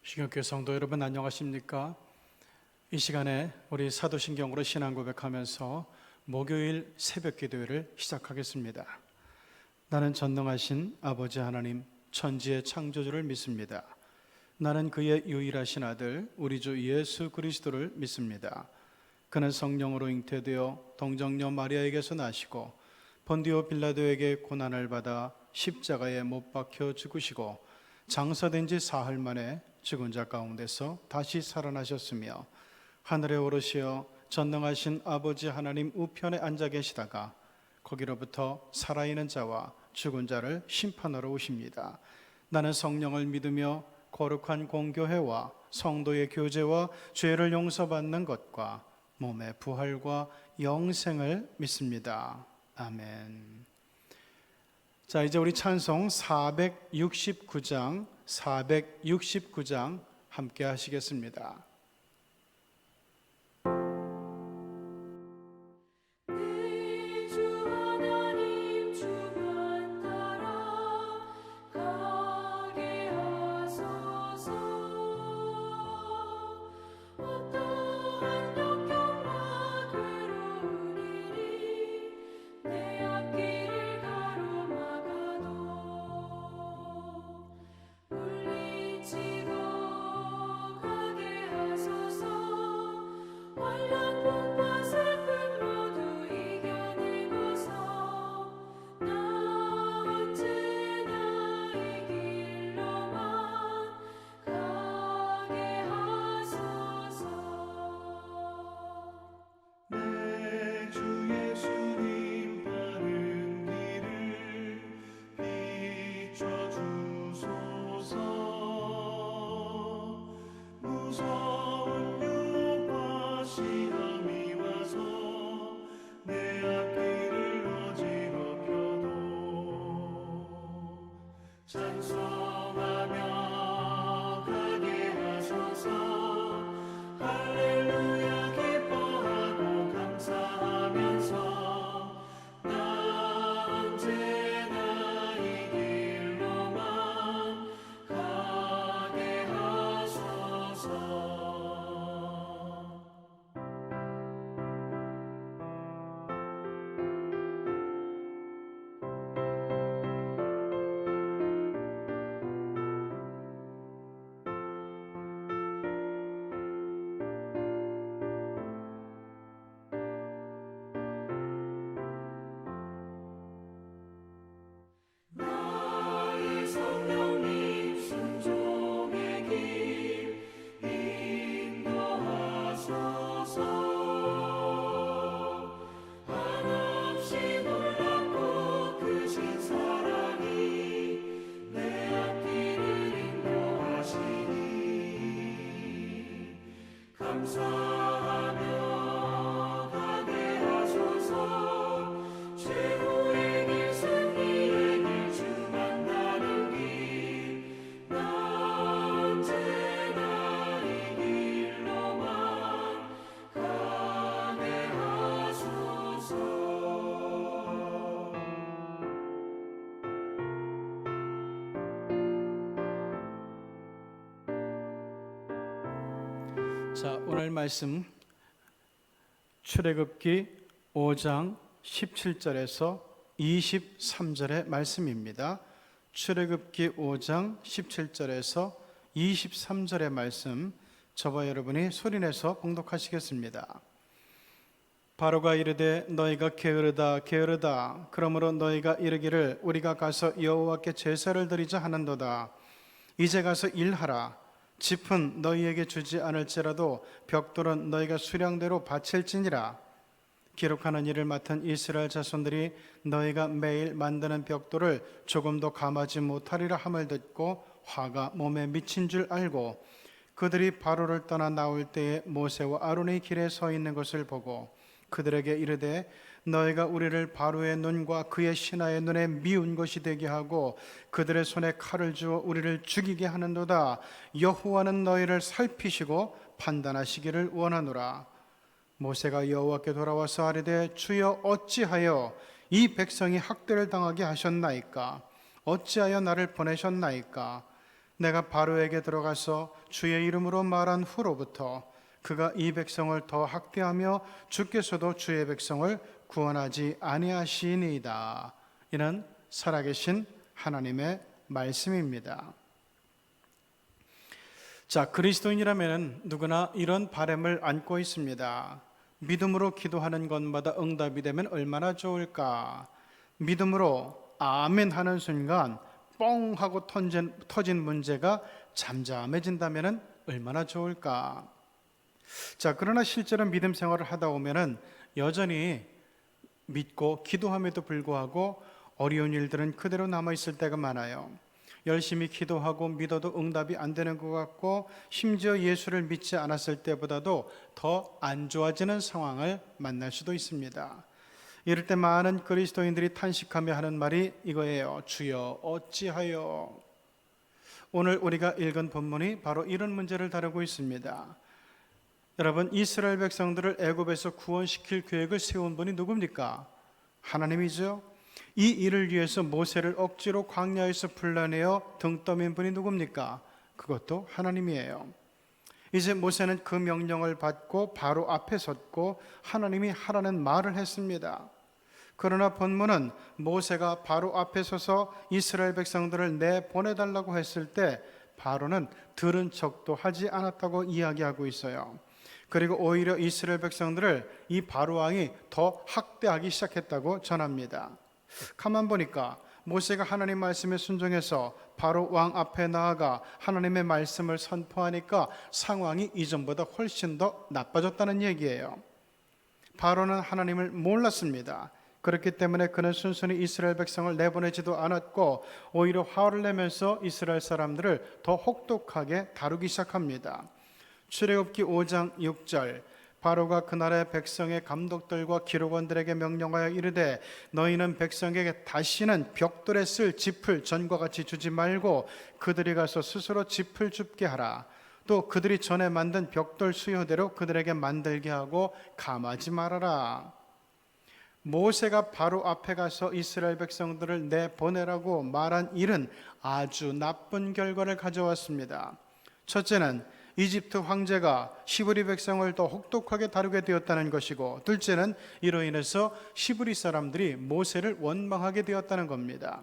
신경교회 성도 여러분 안녕하십니까? 이 시간에 우리 사도신경으로 신앙 고백하면서 목요일 새벽 기도회를 시작하겠습니다. 나는 전능하신 아버지 하나님 천지의 창조주를 믿습니다. 나는 그의 유일하신 아들 우리 주 예수 그리스도를 믿습니다. 그는 성령으로 잉태되어 동정녀 마리아에게서 나시고 본디오 빌라도에게 고난을 받아 십자가에 못 박혀 죽으시고 장사된 지 사흘 만에 죽은 자 가운데서 다시 살아나셨으며 하늘에 오르시어 전능하신 아버지 하나님 우편에 앉아 계시다가 거기로부터 살아있는 자와 죽은 자를 심판하러 오십니다. 나는 성령을 믿으며 거룩한 공교회와 성도의 교제와 죄를 용서받는 것과 몸의 부활과 영생을 믿습니다. 아멘. 자, 이제 우리 찬송 469장 함께 하시겠습니다. 자, 오늘 말씀 출애굽기 5장 17절에서 23절의 말씀입니다. 출애굽기 5장 17절에서 23절의 말씀 저와 여러분이 소리내서 봉독하시겠습니다. 바로가 이르되 너희가 게으르다 게으르다 그러므로 너희가 이르기를 우리가 가서 여호와께 제사를 드리자 하는도다. 이제 가서 일하라. 짚은 너희에게 주지 않을지라도 벽돌은 너희가 수량대로 바칠지니라. 기록하는 일을 맡은 이스라엘 자손들이 너희가 매일 만드는 벽돌을 조금도 감하지 못하리라 함을 듣고 화가 몸에 미친 줄 알고 그들이 바로를 떠나 나올 때에 모세와 아론의 길에 서 있는 것을 보고 그들에게 이르되 너희가 우리를 바로의 눈과 그의 신하의 눈에 미운 것이 되게 하고 그들의 손에 칼을 주어 우리를 죽이게 하는도다. 여호와는 너희를 살피시고 판단하시기를 원하노라. 모세가 여호와께 돌아와서 아뢰되 주여 어찌하여 이 백성이 학대를 당하게 하셨나이까? 어찌하여 나를 보내셨나이까? 내가 바로에게 들어가서 주의 이름으로 말한 후로부터 그가 이 백성을 더 학대하며 주께서도 주의 백성을 구원하지 아니하시니이다. 이는 살아계신 하나님의 말씀입니다. 자, 그리스도인이라면 누구나 이런 바람을 안고 있습니다. 믿음으로 기도하는 것마다 응답이 되면 얼마나 좋을까? 믿음으로 아멘 하는 순간 뻥 하고 터진 문제가 잠잠해진다면 얼마나 좋을까? 자, 그러나 실제로 믿음 생활을 하다 보면은 여전히 믿고 기도함에도 불구하고 어려운 일들은 그대로 남아있을 때가 많아요. 열심히 기도하고 믿어도 응답이 안 되는 것 같고, 심지어 예수를 믿지 않았을 때보다도 더 안 좋아지는 상황을 만날 수도 있습니다. 이럴 때 많은 그리스도인들이 탄식하며 하는 말이 이거예요. 주여 어찌하여. 오늘 우리가 읽은 본문이 바로 이런 문제를 다루고 있습니다. 여러분, 이스라엘 백성들을 애굽에서 구원시킬 계획을 세운 분이 누굽니까? 하나님이죠. 이 일을 위해서 모세를 억지로 광야에서 불러내어 등 떠민 분이 누굽니까? 그것도 하나님이에요. 이제 모세는 그 명령을 받고 바로 앞에 섰고 하나님이 하라는 말을 했습니다. 그러나 본문은 모세가 바로 앞에 서서 이스라엘 백성들을 내보내달라고 했을 때 바로는 들은 척도 하지 않았다고 이야기하고 있어요. 그리고 오히려 이스라엘 백성들을 이 바로 왕이 더 학대하기 시작했다고 전합니다. 가만 보니까 모세가 하나님 말씀에 순종해서 바로 왕 앞에 나아가 하나님의 말씀을 선포하니까 상황이 이전보다 훨씬 더 나빠졌다는 얘기예요. 바로는 하나님을 몰랐습니다. 그렇기 때문에 그는 순순히 이스라엘 백성을 내보내지도 않았고 오히려 화를 내면서 이스라엘 사람들을 더 혹독하게 다루기 시작합니다. 출애굽기 5장 6절, 바로가 그 나라의 백성의 감독들과 기록원들에게 명령하여 이르되 너희는 백성에게 다시는 벽돌에 쓸 짚을 전과 같이 주지 말고 그들이 가서 스스로 짚을 줍게 하라. 또 그들이 전에 만든 벽돌 수요대로 그들에게 만들게 하고 감하지 말아라. 모세가 바로 앞에 가서 이스라엘 백성들을 내보내라고 말한 일은 아주 나쁜 결과를 가져왔습니다. 첫째는 이집트 황제가 시브리 백성을 더 혹독하게 다루게 되었다는 것이고, 둘째는 이로 인해서 시브리 사람들이 모세를 원망하게 되었다는 겁니다.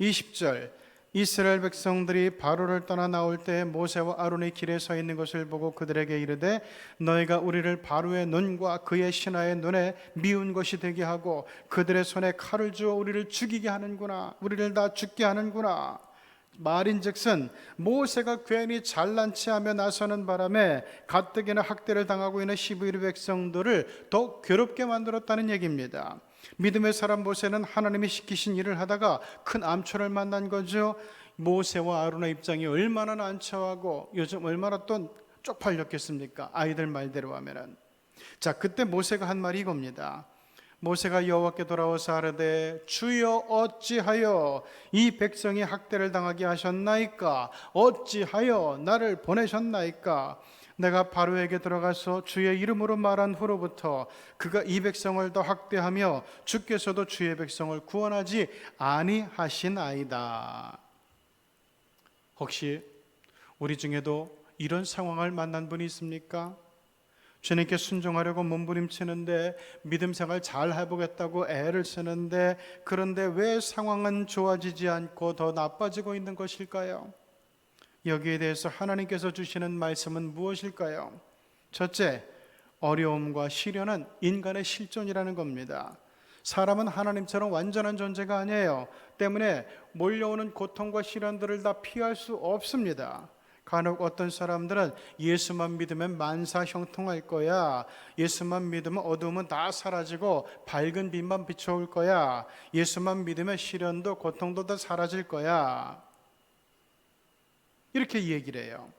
20절, 이스라엘 백성들이 바로를 떠나 나올 때 모세와 아론이 길에 서 있는 것을 보고 그들에게 이르되 너희가 우리를 바로의 눈과 그의 신하의 눈에 미운 것이 되게 하고 그들의 손에 칼을 주어 우리를 죽이게 하는구나, 우리를 다 죽게 하는구나. 말인즉슨 모세가 괜히 잘난 체하며 나서는 바람에 가뜩이나 학대를 당하고 있는 시브리 백성들을 더 괴롭게 만들었다는 얘기입니다. 믿음의 사람 모세는 하나님이 시키신 일을 하다가 큰 암초를 만난 거죠. 모세와 아론의 입장이 얼마나 난처하고 요즘 얼마나 또 쪽팔렸겠습니까? 아이들 말대로 하면은. 자, 그때 모세가 한 말이 이겁니다. 모세가 여호와께 돌아와서 아뢰되 주여 어찌하여 이 백성이 학대를 당하게 하셨나이까? 어찌하여 나를 보내셨나이까? 내가 바로에게 들어가서 주의 이름으로 말한 후로부터 그가 이 백성을 더 학대하며 주께서도 주의 백성을 구원하지 아니하시나이다. 혹시 우리 중에도 이런 상황을 만난 분이 있습니까? 주님께 순종하려고 몸부림치는데 믿음 생활 잘 해보겠다고 애를 쓰는데 그런데 왜 상황은 좋아지지 않고 더 나빠지고 있는 것일까요? 여기에 대해서 하나님께서 주시는 말씀은 무엇일까요? 첫째, 어려움과 시련은 인간의 실존이라는 겁니다. 사람은 하나님처럼 완전한 존재가 아니에요. 때문에 몰려오는 고통과 시련들을 다 피할 수 없습니다. 간혹 어떤 사람들은 예수만 믿으면 만사 형통할 거야, 예수만 믿으면 어두움은 다 사라지고 밝은 빛만 비춰올 거야, 예수만 믿으면 시련도 고통도 다 사라질 거야, 이렇게 얘기를 해요.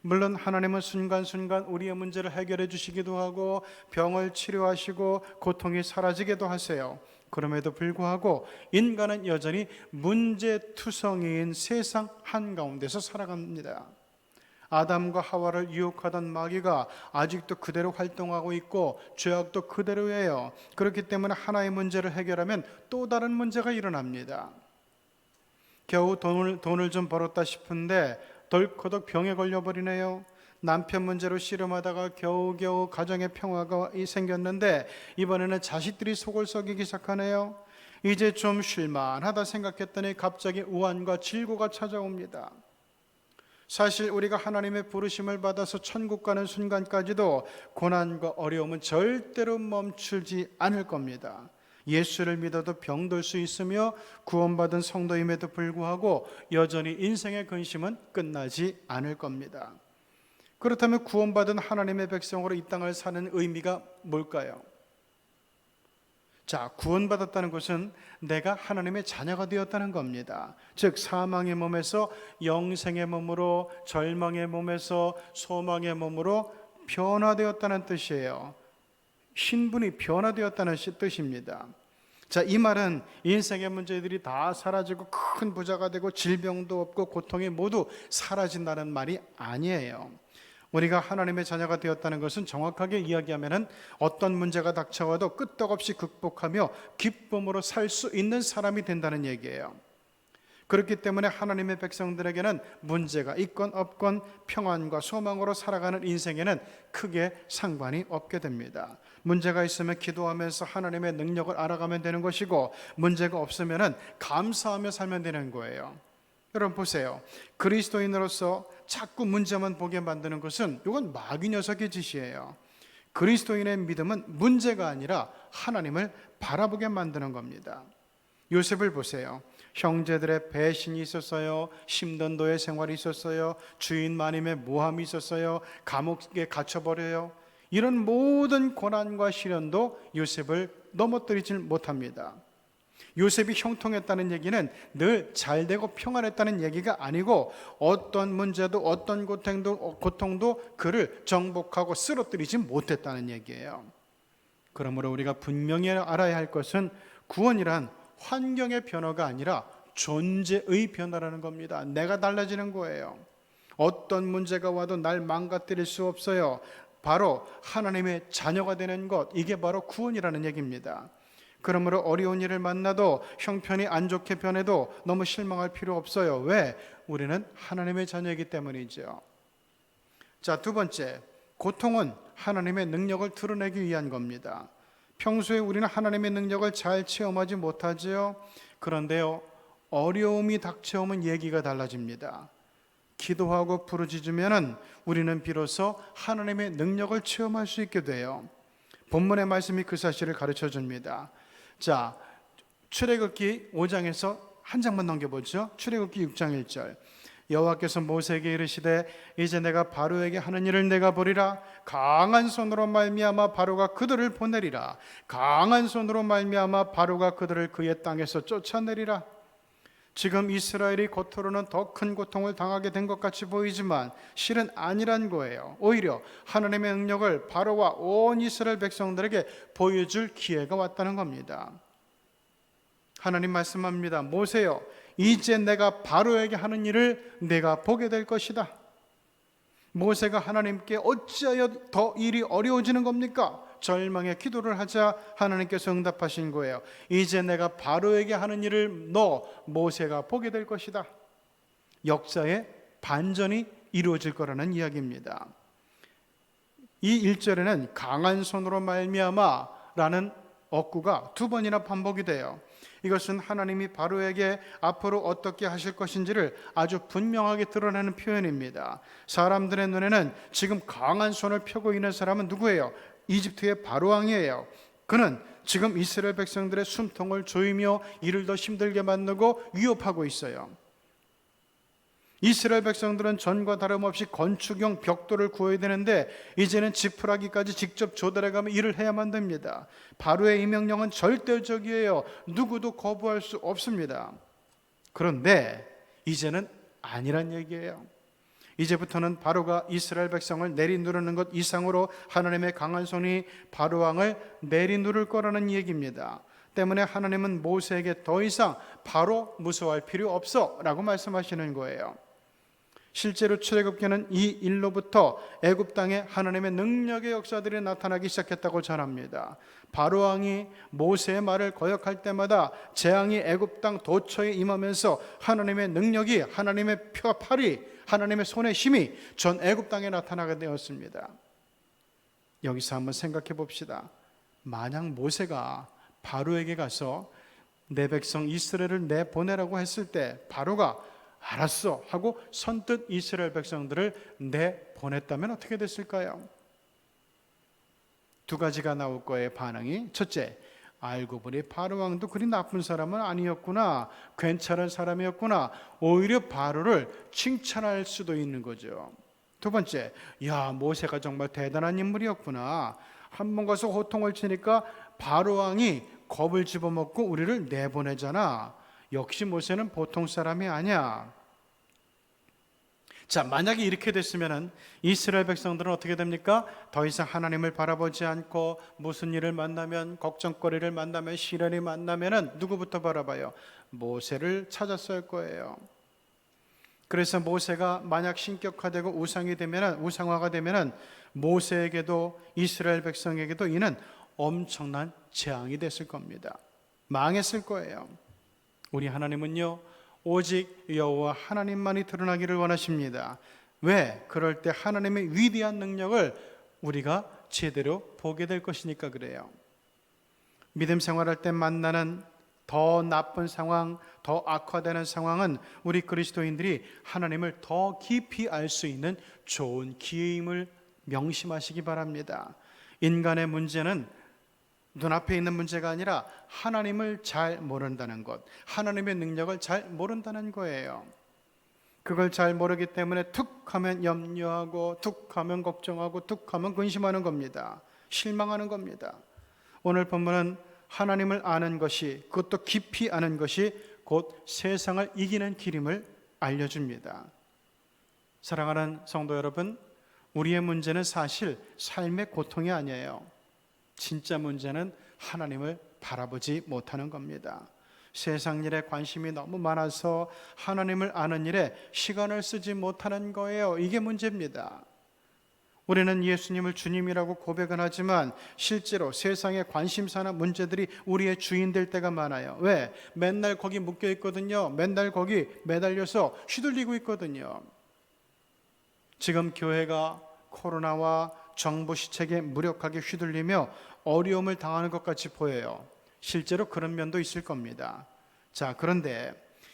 물론 하나님은 순간순간 우리의 문제를 해결해 주시기도 하고 병을 치료하시고 고통이 사라지기도 하세요. 그럼에도 불구하고 인간은 여전히 문제투성이인 세상 한가운데서 살아갑니다. 아담과 하와를 유혹하던 마귀가 아직도 그대로 활동하고 있고 죄악도 그대로예요. 그렇기 때문에 하나의 문제를 해결하면 또 다른 문제가 일어납니다. 겨우 돈을 좀 벌었다 싶은데 덜커덕 병에 걸려버리네요. 남편 문제로 씨름하다가 겨우겨우 가정의 평화가 생겼는데 이번에는 자식들이 속을 썩이기 시작하네요. 이제 좀 쉴만하다 생각했더니 갑자기 우환과 질고가 찾아옵니다. 사실 우리가 하나님의 부르심을 받아서 천국 가는 순간까지도 고난과 어려움은 절대로 멈추지 않을 겁니다. 예수를 믿어도 병들 수 있으며 구원받은 성도임에도 불구하고 여전히 인생의 근심은 끝나지 않을 겁니다. 그렇다면 구원받은 하나님의 백성으로 이 땅을 사는 의미가 뭘까요? 자, 구원받았다는 것은 내가 하나님의 자녀가 되었다는 겁니다. 즉 사망의 몸에서 영생의 몸으로, 절망의 몸에서 소망의 몸으로 변화되었다는 뜻이에요. 신분이 변화되었다는 뜻입니다. 자, 이 말은 인생의 문제들이 다 사라지고 큰 부자가 되고 질병도 없고 고통이 모두 사라진다는 말이 아니에요. 우리가 하나님의 자녀가 되었다는 것은 정확하게 이야기하면 어떤 문제가 닥쳐와도 끄떡없이 극복하며 기쁨으로 살 수 있는 사람이 된다는 얘기예요. 그렇기 때문에 하나님의 백성들에게는 문제가 있건 없건 평안과 소망으로 살아가는 인생에는 크게 상관이 없게 됩니다. 문제가 있으면 기도하면서 하나님의 능력을 알아가면 되는 것이고, 문제가 없으면 감사하며 살면 되는 거예요. 여러분 보세요. 그리스도인으로서 자꾸 문제만 보게 만드는 것은 이건 마귀 녀석의 짓이에요. 그리스도인의 믿음은 문제가 아니라 하나님을 바라보게 만드는 겁니다. 요셉을 보세요. 형제들의 배신이 있었어요. 심던도의 생활이 있었어요. 주인 마님의 모함이 있었어요. 감옥에 갇혀버려요. 이런 모든 고난과 시련도 요셉을 넘어뜨리지 못합니다. 요셉이 형통했다는 얘기는 늘 잘되고 평안했다는 얘기가 아니고 어떤 문제도 어떤 고통도 그를 정복하고 쓰러뜨리지 못했다는 얘기예요. 그러므로 우리가 분명히 알아야 할 것은 구원이란 환경의 변화가 아니라 존재의 변화라는 겁니다. 내가 달라지는 거예요. 어떤 문제가 와도 날 망가뜨릴 수 없어요. 바로 하나님의 자녀가 되는 것, 이게 바로 구원이라는 얘기입니다. 그러므로 어려운 일을 만나도 형편이 안 좋게 변해도 너무 실망할 필요 없어요. 왜? 우리는 하나님의 자녀이기 때문이죠. 자, 두 번째, 고통은 하나님의 능력을 드러내기 위한 겁니다. 평소에 우리는 하나님의 능력을 잘 체험하지 못하지요. 그런데요, 어려움이 닥쳐오면 얘기가 달라집니다. 기도하고 부르짖으면 우리는 비로소 하나님의 능력을 체험할 수 있게 돼요. 본문의 말씀이 그 사실을 가르쳐 줍니다. 자, 출애굽기 5장에서 한 장만 넘겨보죠. 출애굽기 6장 1절. 여호와께서 모세에게 이르시되 이제 내가 바로에게 하는 일을 내가 보리라. 강한 손으로 말미암아 바로가 그들을 보내리라. 강한 손으로 말미암아 바로가 그들을 그의 땅에서 쫓아내리라. 지금 이스라엘이 겉으로는 더 큰 고통을 당하게 된 것 같이 보이지만 실은 아니란 거예요. 오히려 하나님의 능력을 바로와 온 이스라엘 백성들에게 보여줄 기회가 왔다는 겁니다. 하나님 말씀합니다. 모세여, 이제 내가 바로에게 하는 일을 내가 보게 될 것이다. 모세가 하나님께 어찌하여 더 일이 어려워지는 겁니까? 절망의 기도를 하자 하나님께서 응답하신 거예요. 이제 내가 바로에게 하는 일을 너 모세가 보게 될 것이다. 역사의 반전이 이루어질 거라는 이야기입니다. 이 1절에는 강한 손으로 말미암아 라는 어구가 두 번이나 반복이 돼요. 이것은 하나님이 바로에게 앞으로 어떻게 하실 것인지를 아주 분명하게 드러내는 표현입니다. 사람들의 눈에는 지금 강한 손을 펴고 있는 사람은 누구예요? 이집트의 바로왕이에요. 그는 지금 이스라엘 백성들의 숨통을 조이며 일을 더 힘들게 만들고 위협하고 있어요. 이스라엘 백성들은 전과 다름없이 건축용 벽돌을 구해야 되는데 이제는 지푸라기까지 직접 조달해가며 일을 해야만 됩니다. 바로의 이 명령은 절대적이에요. 누구도 거부할 수 없습니다. 그런데 이제는 아니란 얘기예요. 이제부터는 바로가 이스라엘 백성을 내리누르는 것 이상으로 하나님의 강한 손이 바로왕을 내리누를 거라는 얘기입니다. 때문에 하나님은 모세에게 더 이상 바로 무서워할 필요 없어 라고 말씀하시는 거예요. 실제로 출애굽기는 이 일로부터 애굽 땅에 하나님의 능력의 역사들이 나타나기 시작했다고 전합니다. 바로 왕이 모세의 말을 거역할 때마다 재앙이 애굽 땅 도처에 임하면서 하나님의 능력이, 하나님의 팔이, 하나님의 손의 힘이 전 애굽 땅에 나타나게 되었습니다. 여기서 한번 생각해 봅시다. 만약 모세가 바로에게 가서 내 백성 이스라엘을 내보내라고 했을 때 바로가 알았어 하고 선뜻 이스라엘 백성들을 내보냈다면 어떻게 됐을까요? 두 가지가 나올 거예요, 반응이. 첫째, 알고 보니 바로 왕도 그리 나쁜 사람은 아니었구나, 괜찮은 사람이었구나, 오히려 바로를 칭찬할 수도 있는 거죠. 두 번째, 야, 모세가 정말 대단한 인물이었구나, 한 번 가서 호통을 치니까 바로 왕이 겁을 집어먹고 우리를 내보내잖아, 역시 모세는 보통 사람이 아니야. 자, 만약에 이렇게 됐으면 이스라엘 백성들은 어떻게 됩니까? 더 이상 하나님을 바라보지 않고 무슨 일을 만나면, 걱정거리를 만나면, 시련이 만나면 누구부터 바라봐요? 모세를 찾았을 거예요. 그래서 모세가 만약 신격화되고 우상화가 되면 모세에게도 이스라엘 백성에게도 이는 엄청난 재앙이 됐을 겁니다. 망했을 거예요. 우리 하나님은요, 오직 여호와 하나님만이 드러나기를 원하십니다. 왜? 그럴 때 하나님의 위대한 능력을 우리가 제대로 보게 될 것이니까 그래요. 믿음 생활할 때 만나는 더 나쁜 상황, 더 악화되는 상황은 우리 그리스도인들이 하나님을 더 깊이 알 수 있는 좋은 기회임을 명심하시기 바랍니다. 인간의 문제는 눈앞에 있는 문제가 아니라 하나님을 잘 모른다는 것, 하나님의 능력을 잘 모른다는 거예요. 그걸 잘 모르기 때문에 툭 하면 염려하고, 툭 하면 걱정하고, 툭 하면 근심하는 겁니다. 실망하는 겁니다. 오늘 본문은 하나님을 아는 것이, 그것도 깊이 아는 것이 곧 세상을 이기는 길임을 알려줍니다. 사랑하는 성도 여러분, 우리의 문제는 사실 삶의 고통이 아니에요. 진짜 문제는 하나님을 바라보지 못하는 겁니다. 세상 일에 관심이 너무 많아서 하나님을 아는 일에 시간을 쓰지 못하는 거예요. 이게 문제입니다. 우리는 예수님을 주님이라고 고백은 하지만 실제로 세상의 관심사나 문제들이 우리의 주인 될 때가 많아요. 왜? 맨날 거기 묶여 있거든요. 맨날 거기 매달려서 휘둘리고 있거든요. 지금 교회가 코로나와 정부 시책에 무력하게 휘둘리며 어려움을 당하는 것 같이 보여요. 실제로 그런 면도 있을 겁니다. 자, 그런데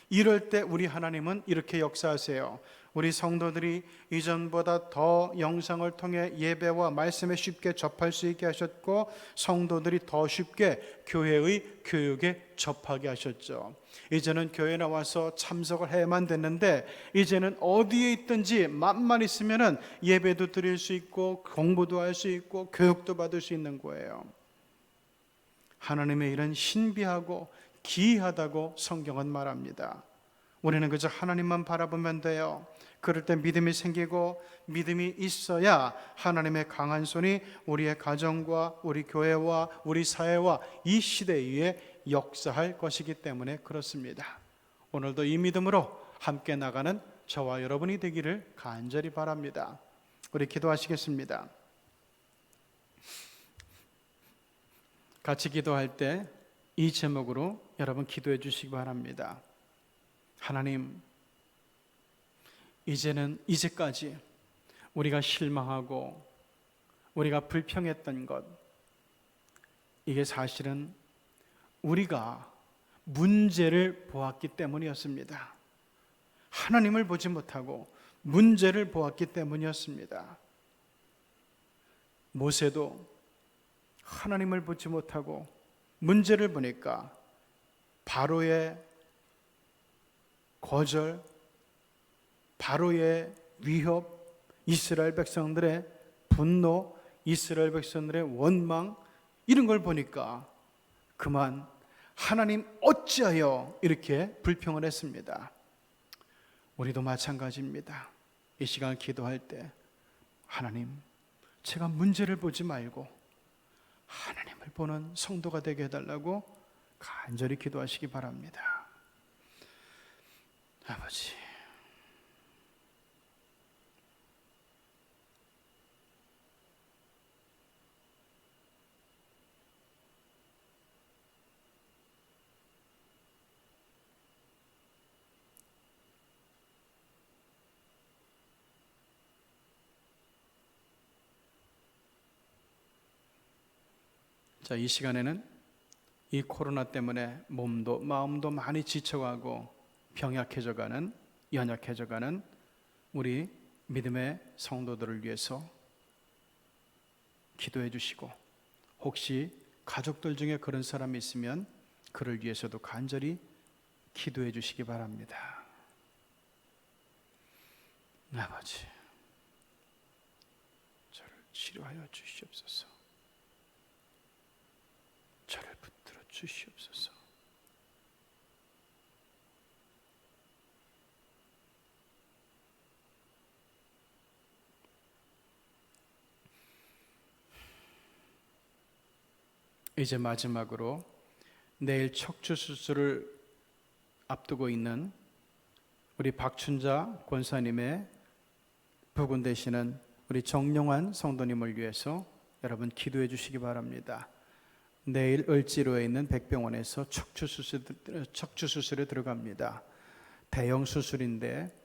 이럴 때 우리 하나님은 이렇게 역사하세요. 우리 성도들이 이전보다 더 영상을 통해 예배와 말씀에 쉽게 접할 수 있게 하셨고, 성도들이 더 쉽게 교회의 교육에 접하게 하셨죠. 이제는 교회에 나와서 참석을 해야만 됐는데 이제는 어디에 있든지 맘만 있으면 예배도 드릴 수 있고 공부도 할 수 있고 교육도 받을 수 있는 거예요. 하나님의 일은 신비하고 기이하다고 성경은 말합니다. 우리는 그저 하나님만 바라보면 돼요. 그럴 때 믿음이 생기고, 믿음이 있어야 하나님의 강한 손이 우리의 가정과 우리 교회와 우리 사회와 이 시대 위에 역사할 것이기 때문에 그렇습니다. 오늘도 이 믿음으로 함께 나가는 저와 여러분이 되기를 간절히 바랍니다. 우리 기도하시겠습니다. 같이 기도할 때 이 제목으로 여러분 기도해 주시기 바랍니다. 하나님, 이제까지 우리가 실망하고 우리가 불평했던 것, 이게 사실은 우리가 문제를 보았기 때문이었습니다. 하나님을 보지 못하고 문제를 보았기 때문이었습니다. 모세도 하나님을 보지 못하고 문제를 보니까 바로의 거절, 바로의 위협, 이스라엘 백성들의 분노, 이스라엘 백성들의 원망, 이런 걸 보니까 그만 하나님 어찌하여 이렇게 불평을 했습니다. 우리도 마찬가지입니다. 이 시간 기도할 때 하나님, 제가 문제를 보지 말고 하나님을 보는 성도가 되게 해달라고 간절히 기도하시기 바랍니다. 아버지, 자, 이 시간에는 이 코로나 때문에 몸도 마음도 많이 지쳐가고 병약해져가는, 연약해져가는 우리 믿음의 성도들을 위해서 기도해 주시고, 혹시 가족들 중에 그런 사람이 있으면 그를 위해서도 간절히 기도해 주시기 바랍니다. 아버지, 저를 치료하여 주시옵소서. 저를 붙들어 주시옵소서. 이제 마지막으로 내일 척추 수술을 앞두고 있는 우리 박춘자 권사님의 부군 되시는 우리 정용환 성도님을 위해서 여러분 기도해 주시기 바랍니다. 내일 을지로에 있는 백병원에서 척추 수술에 들어갑니다. 대형 수술인데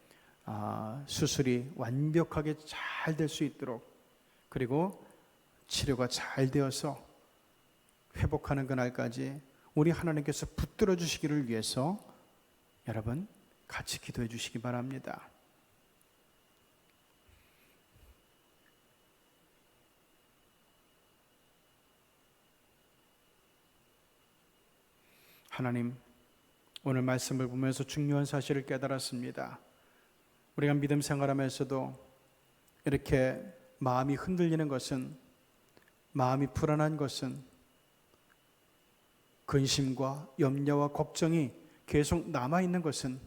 수술이 완벽하게 잘 될 수 있도록, 그리고 치료가 잘 되어서 회복하는 그날까지 우리 하나님께서 붙들어 주시기를 위해서 여러분 같이 기도해 주시기 바랍니다. 하나님, 오늘 말씀을 보면서 중요한 사실을 깨달았습니다. 우리가 믿음 생활하면서도 이렇게 마음이 흔들리는 것은, 마음이 불안한 것은 근심과 염려와 걱정이 계속 남아있는 것은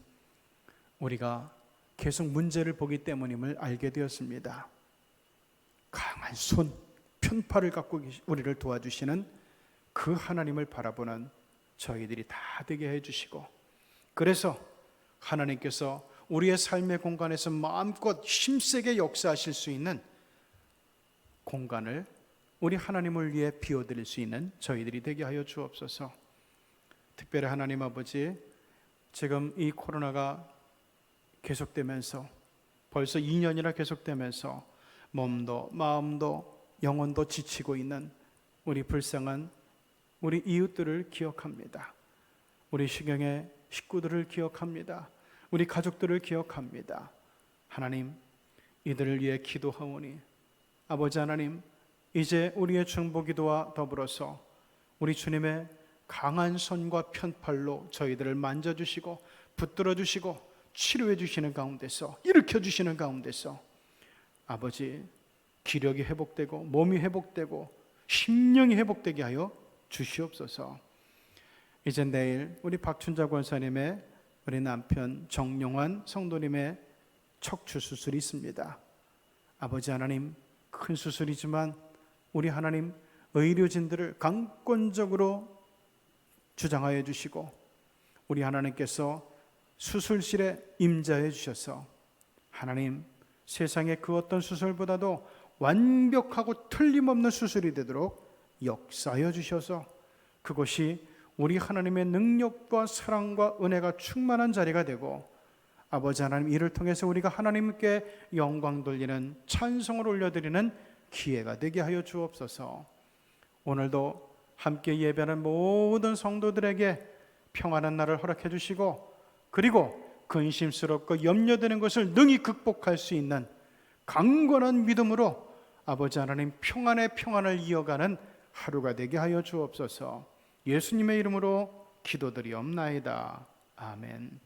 우리가 계속 문제를 보기 때문임을 알게 되었습니다. 강한 손, 편팔을 갖고 우리를 도와주시는 그 하나님을 바라보는 저희들이 다 되게 해주시고, 그래서 하나님께서 우리의 삶의 공간에서 마음껏 힘세게 역사하실 수 있는 공간을 우리 하나님을 위해 비워드릴 수 있는 저희들이 되게 하여 주옵소서. 특별히 하나님 아버지, 지금 이 코로나가 계속되면서 벌써 2년이나 계속되면서 몸도 마음도 영혼도 지치고 있는 우리 불쌍한 우리 이웃들을 기억합니다. 우리 시경의 식구들을 기억합니다. 우리 가족들을 기억합니다. 하나님, 이들을 위해 기도하오니 아버지 하나님, 이제 우리의 중보기도와 더불어서 우리 주님의 강한 손과 편팔로 저희들을 만져주시고 붙들어 주시고 치료해 주시는 가운데서, 일으켜 주시는 가운데서 아버지, 기력이 회복되고 몸이 회복되고 심령이 회복되게 하여 주시옵소서. 이제 내일 우리 박춘자 권사님의 우리 남편 정용환 성도님의 척추 수술이 있습니다. 아버지 하나님, 큰 수술이지만 우리 하나님 의료진들을 강권적으로 주장하여 주시고 우리 하나님께서 수술실에 임재해 주셔서 하나님, 세상의 그 어떤 수술보다도 완벽하고 틀림없는 수술이 되도록 역사하여 주셔서 그것이 우리 하나님의 능력과 사랑과 은혜가 충만한 자리가 되고 아버지 하나님, 이를 통해서 우리가 하나님께 영광 돌리는 찬송을 올려드리는 기회가 되게 하여 주옵소서. 오늘도 함께 예배하는 모든 성도들에게 평안한 날을 허락해 주시고, 그리고 근심스럽고 염려되는 것을 능히 극복할 수 있는 강건한 믿음으로 아버지 하나님 평안의 평안을 이어가는 하루가 되게 하여 주옵소서. 예수님의 이름으로 기도드리옵나이다. 아멘.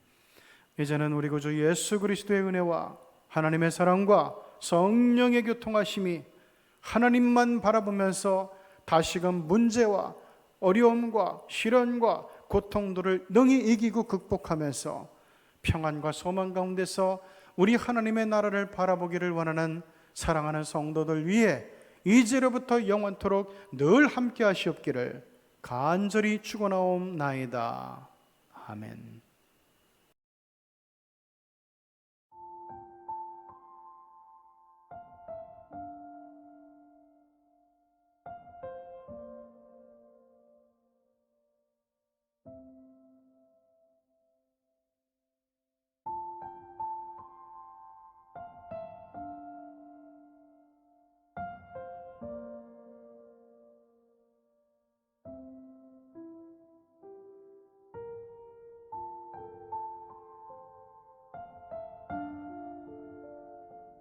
이제는 우리 구주 예수 그리스도의 은혜와 하나님의 사랑과 성령의 교통하심이 하나님만 바라보면서 다시금 문제와 어려움과 시련과 고통들을 능히 이기고 극복하면서 평안과 소망 가운데서 우리 하나님의 나라를 바라보기를 원하는 사랑하는 성도들 위해 이제로부터 영원토록 늘 함께 하시옵기를 간절히 축원하옵나이다. 아멘.